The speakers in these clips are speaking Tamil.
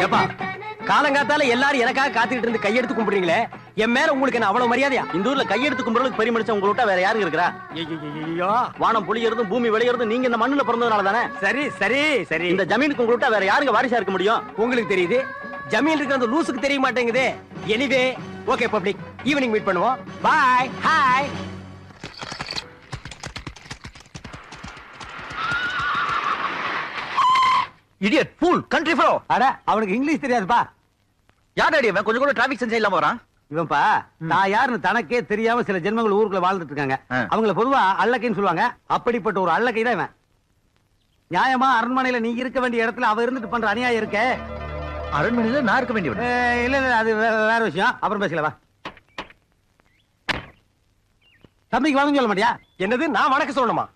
ஏப்பா காலங்காத்தால எல்லாரும் எனக்காக காத்துக்கிட்டு இருந்து கையெடுத்து கும்பிடுறீங்களே, என் மேல உங்களுக்கு என்ன அவ்வளவு மரியாதையா? இந்த ஊர்ல கையெடுத்து கும்பிடுறதுக்கு பெரிய மனுஷன் உங்களை விட்டா வேற யாருங்க இருக்கிறா? ஐயோ, வானம் புளியறதும் பூமி விளையறதும் நீங்க இந்த மண்ணுல பிறந்ததுனால தானே. சரி சரி சரி, இந்த ஜமீனுக்கு உங்களை விட்டா வேற யாருங்க வாரிசா இருக்க முடியும்? உங்களுக்கு தெரியுது, ஜமீன் இருக்கிற அந்த லூசுக்கு தெரிய மாட்டேங்குது. Anyway okay public, evening meet பண்ணுவோம். Bye. Hi. Idiot fool country fellow. அட அவனுக்கு இங்கிலீஷ் தெரியாதுப்பா. யார் அடி அவன்? கொஞ்சம் கூட டிராபிக் சென்ஸ் இல்லாம வரான். இவன்பா நான் யாருன்னு தனக்கே தெரியாம சில ஜென்மங்கள் ஊருக்குள்ள வாழ்ந்துட்டு இருக்காங்க. அவங்கள பொதுவா அல்லக்கைன்னு சொல்லுவாங்க. அப்படிப்பட்ட ஒரு அல்லக்கை தான் இவன். நியாயமா அரண்மனையில நீ இருக்க வேண்டிய இடத்துல அவ இருந்துட்டு பண்ற அநியாயம் இருக்க. அரண்மனையில நான் இருக்க வேண்டிய இல்ல இல்ல, அது வேற விஷயம். அப்புறம் பேசலவா. தம்பிக்கு வணக்கம் சொல்ல மாட்டியா? என்னது நான் வணக்கம் சொல்லணுமா?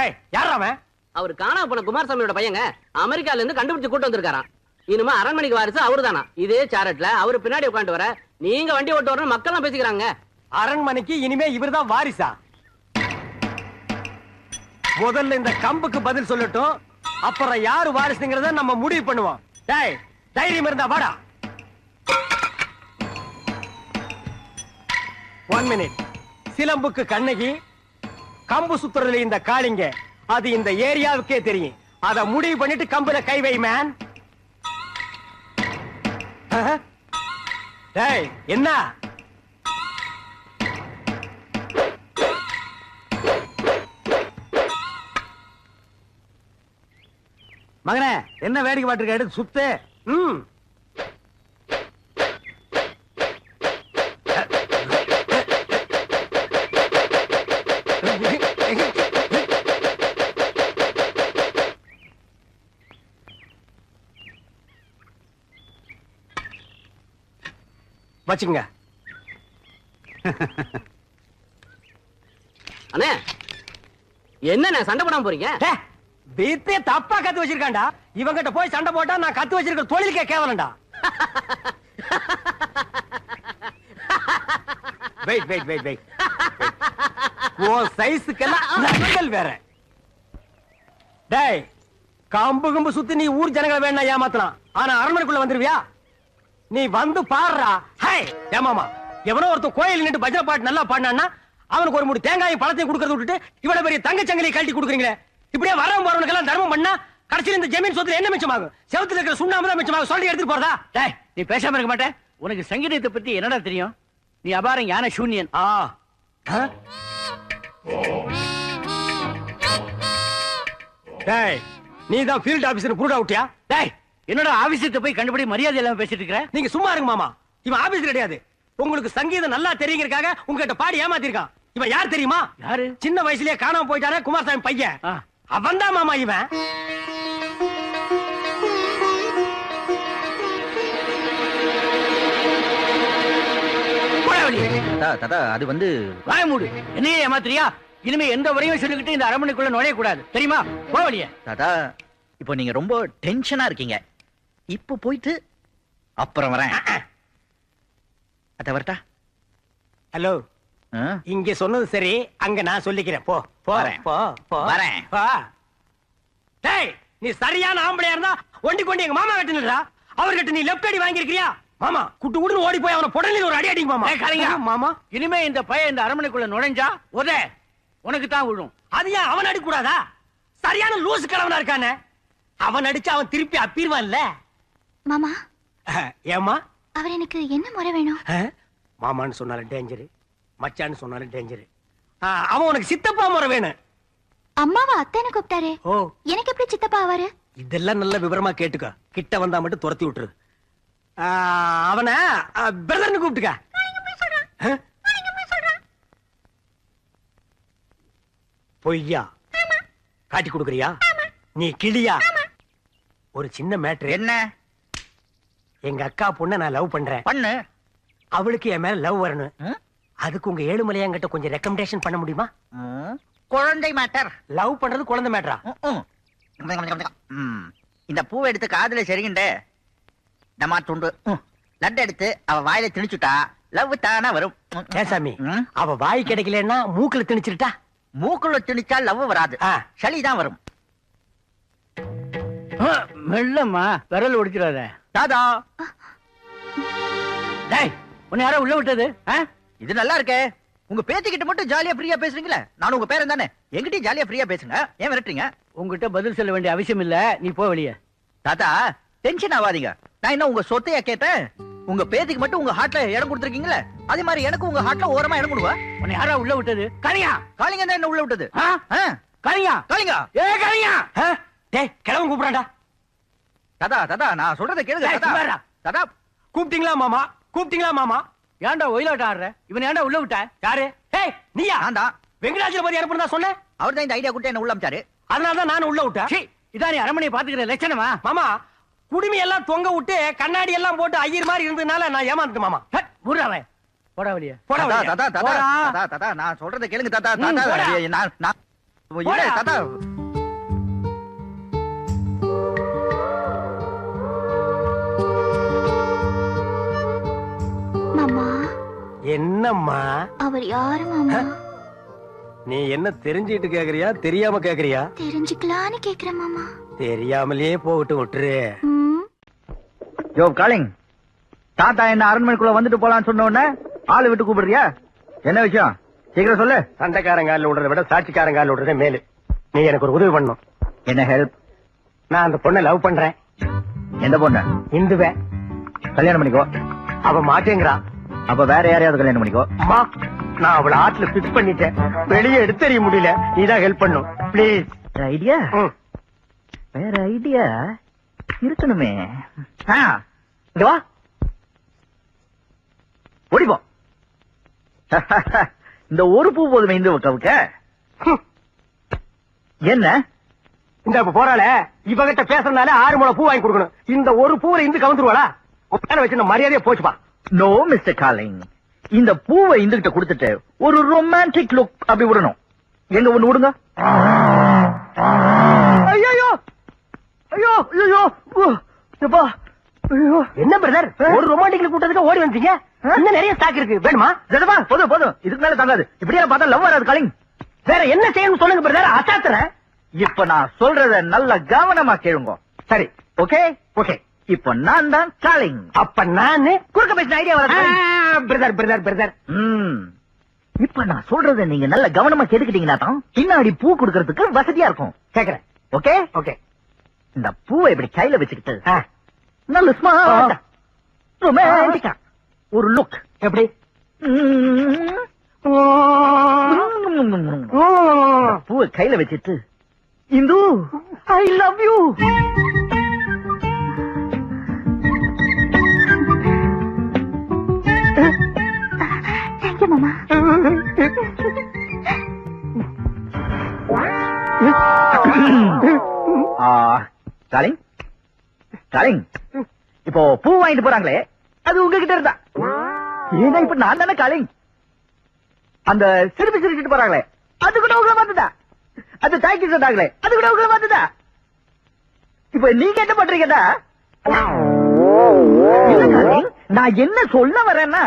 ஏய் யார் அவன்? அவர் காணாம போன குமாரசாமியோட பையங்க அமெரிக்கால இருந்து கண்டுபிடிச்சு கூட்டு வந்திருக்காராம். இனிமே அரண்மனைக்கு வாரிசு அவருதானா? இதே சாரட்ல அவரு பின்னாடி உட்காந்து வர, நீங்க வண்டி ஓட்டு வரணும் மக்கள் எல்லாம் பேசிக்கிறாங்க. அரண்மனைக்கு இனிமே இவர்தான் வாரிசா? முதல்ல இந்த கம்புக்கு பதில் சொல்லட்டும், அப்புறம் யாரு வாரிசுங்கிறத நம்ம முடிவு பண்ணுவோம். டேய் தைரியம் இருந்தா வாடா. 1 மினிட். சிலம்புக்கு கண்ணகி, கம்பு சுத்துறதுல இந்த காளிங்க, அது இந்த ஏரியாவுக்கே தெரியும். அத முடிவு பண்ணிட்டு கம்புல கை வை மேன். டேய் என்ன? மகனே என்ன வேடிக்கை பாட்டுருக்க? எடுத்து சுத்து. வச்சுங்க. அண்ணே என்ன சண்டை போடாம போறீங்க? வீட்டே தப்பா கத்து வச்சிருக்காண்டா. இவங்கிட்ட போய் சண்டை போட்டா நான் கத்து வச்சிருக்க தொழிலுக்கே கேவலண்டா. Wait wait wait wait. ஓ சைஸ்க்கெல்லாம் நகல் வேற. டேய் கம்பு கம்பு சுத்தி நீ ஊர் ஜனங்களை வேணா ஏமாத்தலாம், ஆனா அரண்மனைக்குள்ள வந்துருவியா? நீ வந்து பாடுறா. ஹே ஏமாமா, எவனோ ஒருத்தன் கோயில் நின்று பஜனை பாட்டு நல்லா பாடினான்னா அவனுக்கு ஒரு மூடி தேங்காயும் பழத்தையும் கொடுக்கறத விட்டுட்டு இவ்வளவு பெரிய தங்கச்சங்கிலியை கழட்டி கொடுக்குறீங்களே. இப்படியே வரவன் போறவனுக்கு எல்லாம் தர்மம் பண்ணா கடைசியில் இந்த ஜமீன் சொத்துல என்ன மிச்சமாகும்? செவத்துல இருக்கிற சுண்ணாம்பு தான் மிச்சமாகும். சொல்லி எடுத்துட்டு போறதா? டேய் நீ பேசாம இருக்க மாட்டே? உனக்கு சங்கீதத்தை பத்தி என்னடா தெரியும்? நீ அபாரம் ஞான சூன்யன். டேய் நீ தான் ஃபீல்ட் ஆபீசர் புருடா விட்டியா? டேய் என்னடா ஆபீஸுக்கு போய் கண்டுபிடி மரியாதை எல்லாம் பேசிட்டு இருக்கிற? நீங்க சும்மா இருங்க மாமா. இவன் ஆபீஸ் கிடையாது. உங்களுக்கு சங்கீதம் நல்லா தெரியுங்கிறதுக்காக உங்ககிட்ட பாடி ஏமாத்திருக்கான். இவன் யார் தெரியுமா? யாரு? சின்ன வயசுலயே காணாம போயிட்டானே குமாரசாமி பையன், அவன் தான் மாமா இவன். அது வந்து வாய மூடு. என்னையே ஏமாத்திரியா? இனிமே எந்த வரையும் சொல்லிக்கிட்டு இந்த அரண்மனைக்குள்ள நுழைய கூடாது, தெரியுமா? போவலியே. தாத்தா இப்போ நீங்க ரொம்ப டென்ஷனா இருக்கீங்க. இப்போ போயிட்டு அப்புறம் வரேன். அத வரட்டா? ஹலோ, இங்க சொன்னது சரி, அங்க நான் சொல்லிக்கிறேன். போ போறேன். போ போ வரேன். டேய் நீ சரியான ஆம்பளையா இருந்தா ஒண்டி கொண்டு எங்க மாமா கட்டினடா. அவர்கிட்ட நீ லெஃப்ட் அடி வாங்கிருக்கியா? மாமா குட்டு குட்டு ஓடி போய் அவன புடலில் ஒரு அடி அடிங்க மாமா. கலைங்க மாமா, இனிமே இந்த பையன் இந்த அரண்மனைக்குள்ள நுழைஞ்சா ஒரே உனக்கு தான் விழும். அது ஏன் அவன் அடி கூடாதா? சரியான லூசு கிழவனா இருக்கானே. அவன் அடிச்சு அவன் திருப்பி அப்பிடுவான்ல. மாமா ஏமா அவர் எனக்கு என்ன முறை வேணும்? மாமான்னு சொன்னாலும் டேஞ்சரு, மச்சான்னு சொன்னாலும் டேஞ்சரு. அவன் உனக்கு சித்தப்பா முறை வேணும். அம்மாவா அத்தைன்னு கூப்பிட்டாரு, ஓ எனக்கு எப்படி சித்தப்பா ஆவாரு? இதெல்லாம் நல்ல விவரமா கேட்டுக்க. கிட்ட வந்தா மட்டும் துரத்தி விட்டுரு. அவன பிரதர்னு கூப்பிட்டுக்க. பொய்யா காட்டி கொடுக்கறியா? நீ கிளியா? ஒரு சின்ன மேட்ரு. என்ன? எங்க அக்கா பொண்ண நான் லவ் பண்றேன். பண்ணு. அவளுக்கு என் மேல லவ் வரணும். அதுக்கு உங்க ஏழுமலையாங்கிட்ட கொஞ்சம் ரெக்கமெண்டேஷன் பண்ண முடியுமா? குழந்தை மேட்டர். லவ் பண்றது குழந்தை மேட்டரா? இந்த பூவை எடுத்து காதுல சரிகின்ற டமா துண்டு லட்டு எடுத்து அவ வாயில திணிச்சுட்டா லவ் தானா வரும். ஏசாமி, அவ வாய் கிடைக்கலன்னா மூக்குல திணிச்சிருட்டா? மூக்குள்ள திணிச்சா லவ் வராது, சளிதான் வரும். மெல்லம்மா விரல் ஒடிச்சிடாத. தாத்தா டேய் உன்னை யாரோ உள்ள விட்டது? இது நல்லா இருக்கே. உங்க பேத்திக்கிட்ட மட்டும் ஜாலியா ஃப்ரீயா பேசுறீங்களே, நானும் உங்க பேரன் தானே, என்கிட்டயும் ஜாலியா ஃப்ரீயா பேசுங்க. ஏன் விரட்டுறீங்க? உங்ககிட்ட பதில் சொல்ல வேண்டிய அவசியம் இல்ல, நீ போ வெளியே. தாத்தா டென்ஷன் ஆகாதீங்க. நான் என்ன உங்க சொத்தையா கேட்டேன்? உங்க பேத்திக்கு மட்டும் உங்க ஹார்ட்ல இடம் கொடுத்துருக்கீங்களே, அதே மாதிரி எனக்கு உங்க ஹார்ட்ல ஓரமா இடம் கொடுவா. உன்னை யாரோ உள்ள விட்டது? கலியா காளிங்க தான் என்ன உள்ள விட்டது. கலியா காளிங்க. கலியா. டேய் கிழவன் கூப்பிடாண்டா. தாத்தா தாத்தா நான் சொல்றதை கேளுங்க. டேய், தாத்தா சும்மாடா. தாத்தா கூப்பிட்டீங்களா மாமா? கூப்பிட்டீங்களா மாமா? ஏன்டா ஒயிலாட்டம் ஆடுற? இவன் ஏன்டா உள்ள விட்ட? யாரு? ஏய் நீயா? நான் தான். வெங்கடாஜலபதி அனுப்புறதா சொன்னேன். அவர் தான் இந்த ஐடியா கொடுத்து என்ன உள்ள அமிச்சாரு. அதனால தான் நானும் உள்ள விட்டேன். சீ, இதான் நீ அரண்மனையை பாத்துக்கிற லட்சணமா? மாமா குடுமி எல்லாம் தொங்க விட்டு கண்ணாடி எல்லாம் போட்டு ஐயர் மாதிரி இருந்ததுனால நான் ஏமாந்துட்டேன் மாமா. முறாவன் போடா வெளியே. போடா தாத்தா வெளியே. தாத்தா தாத்தா போடா. தாத்தா தாத்தா நான் சொல்றதை கேளுங்க தாத்தா. ம், தாத்தா போடா. நான் இல்ல, போடா. தாத்தா மாமா என்னம்மா அவர் யாரு மாமா? நீ என்ன தெரிஞ்சுக்கிட்டு கேக்குறியா தெரியாம கேக்குறியா? தெரிஞ்சுக்கலான்னு கேக்குறேன் மாமா. தெரியாமலே போகட்டு விட்டுரு. ம், யோ காலிங், தாத்தா என்ன அரண்மனைக்குள்ள வந்துட்டு போலான்னு சொன்ன உடனே ஆளு விட்டு கூப்பிடுறியா? என்ன விஷயம் சீக்கிரம் சொல்லு. சண்டைக்காரங்கால விடுறத விட சாட்சிக்காரங்கால விடுறதே மேலு. நீ எனக்கு ஒரு உதவி பண்ணணும். என்ன ஹெல்ப்? நான் அந்த பொண்ணை லவ் பண்றேன். எந்த பொண்ணு? இந்துவே. கல்யாணம் பண்ணிக்கோ. அவ மாட்டேங்கிறா. அப்ப வேற யாரையாவது கல்யாணம் பண்ணிக்கோ. அம்மா நான் அவளை ஆத்துல பிக்ஸ் பண்ணிட்டேன். வெளியே எடுத்தறிய முடியல. நீதான் ஹெல்ப் பண்ணும் ப்ளீஸ். ஐடியா? வேற ஐடியா இருக்கணுமே. இங்க வா, ஓடிப்போ. இந்த ஒரு பூ போதுமே இந்த கவுக்க. என்ன இந்த இப்ப போறாள இவகிட்ட பேசுறதுனால 6 முளை பூ வாங்கி கொடுக்கணும். இந்த ஒரு பூவை இந்து கவுந்துருவாளா? உட்கார வச்சு இந்த மரியாதையா போச்சுப்பா. நோ மிஸ்டர் காலிங், இந்த பூவை இந்துகிட்ட கொடுத்துட்டு ஒரு ரொமான்டிக் லுக் அப்படி விடணும். எங்க ஒண்ணு விடுங்க. ஐயோ ஐயோ ஐயோ எப்பா. ஐயோ என்ன பிரதர் ஒரு ரொமான்டிக்ல கூட்டத்துக்கு ஓடி வந்தீங்க? இன்னும் நிறைய ஸ்டாக் இருக்கு வேணுமா? ஜடமா போதும் போதும், இதுக்கு மேல தாங்காது. இப்படியே பார்த்தா லவ் வராது காலிங். வேற என்ன செய்யணும் சொல்லுங்க பிரதர். அசாத்துறேன். இப்ப நான் சொல்றத நல்ல கவனமா கேளுங்க. சரி ஓகே ஓகே. இப்ப நான் தான் காலிங். அப்ப நானு குறுக்க பேசின ஐடியா வர. Brother brother brother. இப்ப நான் சொல்றத நீங்க நல்ல கவனமா கேட்டுக்கிட்டீங்கன்னா தான் பின்னாடி பூ கொடுக்கறதுக்கு வசதியா இருக்கும். கேக்குறேன். Okay okay. இந்த பூவை இப்படி கையில வச்சுக்கிட்டு ஆ, நல்ல ஸ்மார்ட்டா ரொமான்டிக்கா ஒரு லுக். எப்படி? பூவை கையில வச்சிட்டு Hindu I love you. Thank you மாமா. காலிங் காலிங், இப்போ பூ வாங்கிட்டு போறாங்களே அது உங்ககிட்ட இருந்தா, ஏன்னா இப்ப நான் தானே காலிங். அந்த சிரிப்பு சிரிச்சிட்டு போறாங்களே அது கூட உங்களை பார்த்துதா. அந்த தாய்க்கு சொன்னாங்களே அது கூட உங்களை பார்த்துதா. இப்ப நீங்க என்ன பண்றீங்கடா? இல்ல காலிங், நான் என்ன சொல்ல வரேன்னா